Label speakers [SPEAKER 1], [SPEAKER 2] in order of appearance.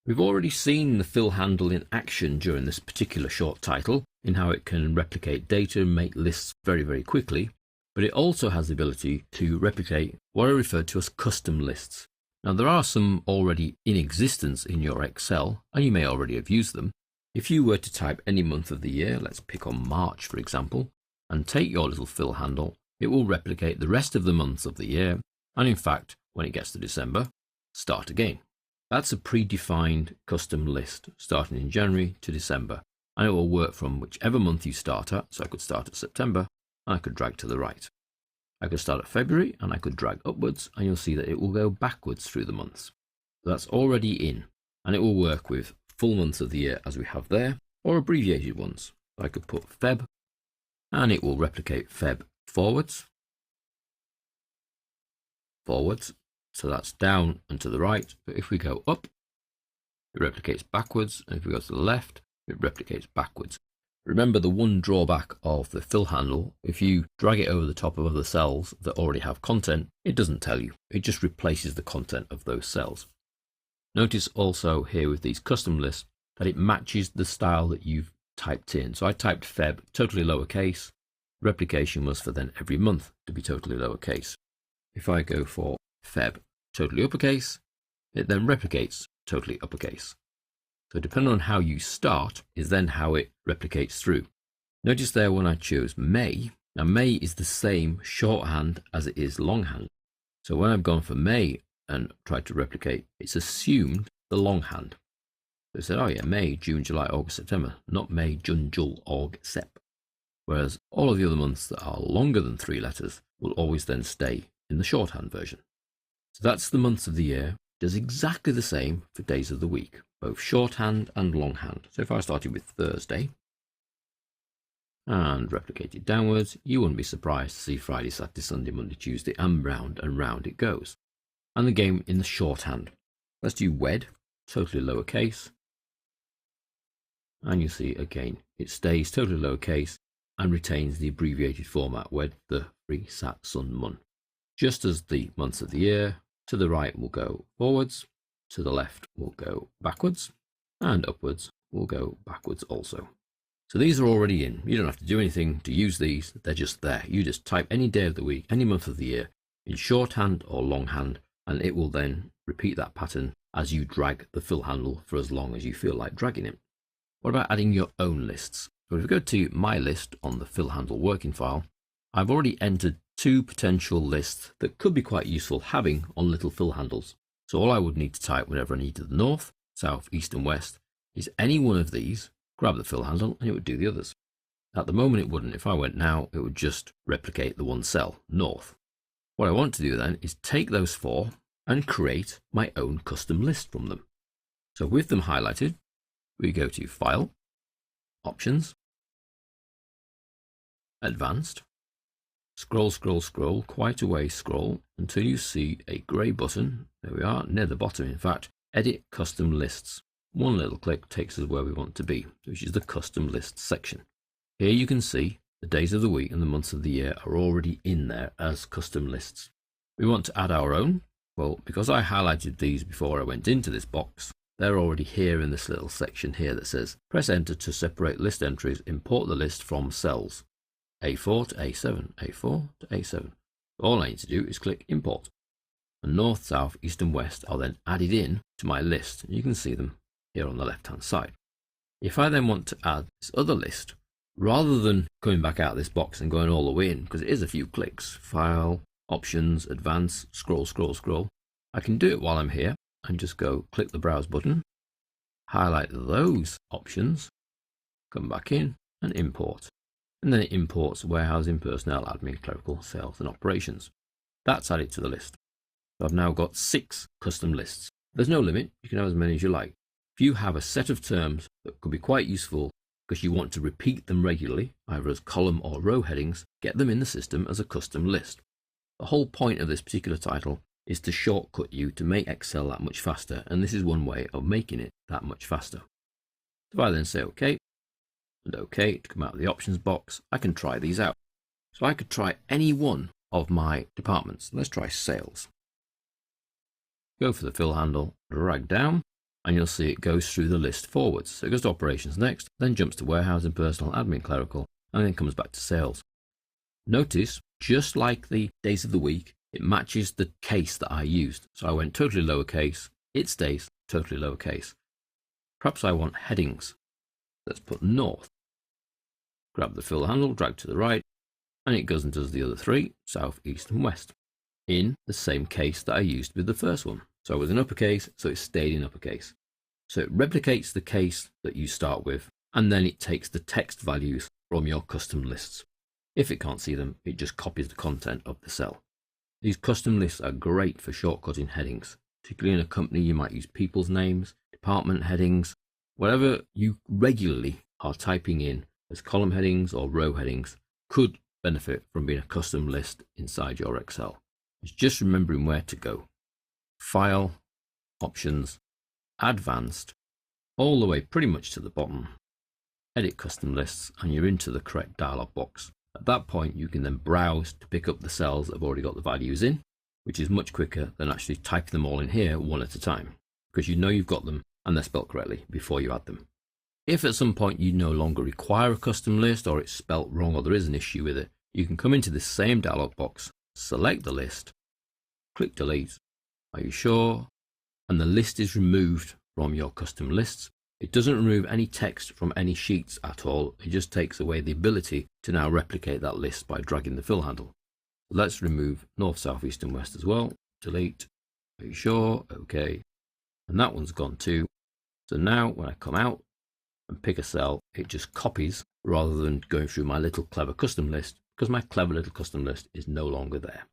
[SPEAKER 1] We've already seen the fill handle in action during this particular short title in how it can replicate data and make lists very, very quickly, but it also has the ability to replicate what are referred to as custom lists. Now, there are some already in existence in your Excel, and you may already have used them. If you were to type any month of the year, let's pick on March, for example, and take your little fill handle, it will replicate the rest of the months of the year, and in fact, when it gets to December, start again. That's a predefined custom list starting in January to December, and it will work from whichever month you start at. So I could start at September and I could drag to the right. I could start at February and I could drag upwards, and you'll see that it will go backwards through the months. So that's already in, and it will work with full months of the year as we have there, or abbreviated ones. So I could put Feb, and it will replicate Feb forwards, so that's down and to the right. But if we go up, it replicates backwards, and if we go to the left, it replicates backwards. Remember the one drawback of the fill handle: if you drag it over the top of other cells that already have content, it doesn't tell you. It just replaces the content of those cells. Notice also here with these custom lists that it matches the style that you've typed in. So I typed Feb totally lowercase. Replication was for then every month to be totally lowercase. If I go for Feb totally uppercase, it then replicates totally uppercase. So depending on how you start is then how it replicates through. Notice there when I chose May, now May is the same shorthand as it is longhand. So when I've gone for May and tried to replicate, it's assumed the longhand. So it said, oh yeah, May, June, July, August, September, not May, June, Jul, Aug, Sep. Whereas all of the other months that are longer than 3 letters will always then stay in the shorthand version. So that's the months of the year. It does exactly the same for days of the week, both shorthand and longhand. So if I started with Thursday and replicated downwards, you wouldn't be surprised to see Friday, Saturday, Sunday, Monday, Tuesday, and round it goes. And the game in the shorthand. Let's do Wed, totally lowercase. And you see again, it stays totally lowercase and retains the abbreviated format Wed, the, Free, Sat, Sun, Mun. Just as the months of the year, to the right will go forwards, to the left will go backwards, and upwards will go backwards also. So these are already in. You don't have to do anything to use these. They're just there. You just type any day of the week, any month of the year in shorthand or longhand, and it will then repeat that pattern as you drag the fill handle for as long as you feel like dragging it. What about adding your own lists? So if we go to my list on the fill handle working file, I've already entered 2 potential lists that could be quite useful having on little fill handles. So all I would need to type whenever I need to the north, south, east and west is any one of these, grab the fill handle, and it would do the others. At the moment it wouldn't. If I went now, it would just replicate the one cell, north. What I want to do then is take those 4 and create my own custom list from them. So with them highlighted, we go to File, Options, Advanced, scroll, quite a way scroll until you see a grey button. There we are, near the bottom in fact, Edit Custom Lists. One little click takes us where we want to be, which is the Custom Lists section. Here you can see the days of the week and the months of the year are already in there as custom lists. We want to add our own. Well, because I highlighted these before I went into this box, they're already here in this little section here that says, press enter to separate list entries, import the list from cells. A4 to A7, A4 to A7. All I need to do is click import. And north, south, east and west are then added in to my list. You can see them here on the left hand side. If I then want to add this other list, rather than coming back out of this box and going all the way in, because it is a few clicks, File, Options, Advance, scroll, I can do it while I'm here and just go click the Browse button, highlight those options, come back in and import. And then it imports warehousing, personnel, admin, clerical, sales and operations. That's added to the list. So I've now got 6 custom lists. There's no limit, you can have as many as you like. If you have a set of terms that could be quite useful because you want to repeat them regularly, either as column or row headings, get them in the system as a custom list. The whole point of this particular title is to shortcut you to make Excel that much faster, and this is one way of making it that much faster. If I then say OK, and OK to come out of the options box, I can try these out. So I could try any one of my departments. Let's try sales. Go for the fill handle, drag down, and you'll see it goes through the list forwards. So it goes to operations next, then jumps to warehousing, personal, admin, clerical, and then comes back to sales. Notice, just like the days of the week, it matches the case that I used. So I went totally lowercase, it stays totally lowercase. Perhaps I want headings. Let's put north. Grab the fill handle, drag to the right, and it goes and does the other three, south, east, and west, in the same case that I used with the first one. So it was in uppercase, so it stayed in uppercase. So it replicates the case that you start with, and then it takes the text values from your custom lists. If it can't see them, it just copies the content of the cell. These custom lists are great for shortcutting headings. Particularly in a company, you might use people's names, department headings, whatever you regularly are typing in as column headings or row headings could benefit from being a custom list inside your Excel. It's just remembering where to go. File, Options, Advanced, all the way pretty much to the bottom. Edit custom lists, and you're into the correct dialog box. At that point, you can then browse to pick up the cells that have already got the values in, which is much quicker than actually typing them all in here one at a time, because you know you've got them and they're spelled correctly before you add them. If at some point you no longer require a custom list, or it's spelt wrong, or there is an issue with it, you can come into this same dialog box, select the list, click delete, are you sure? And the list is removed from your custom lists. It doesn't remove any text from any sheets at all. It just takes away the ability to now replicate that list by dragging the fill handle. Let's remove north, south, east, and west as well. Delete. Are you sure? Okay. And that one's gone too. So now when I come out and pick a cell, it just copies rather than going through my little clever custom list, because my clever little custom list is no longer there.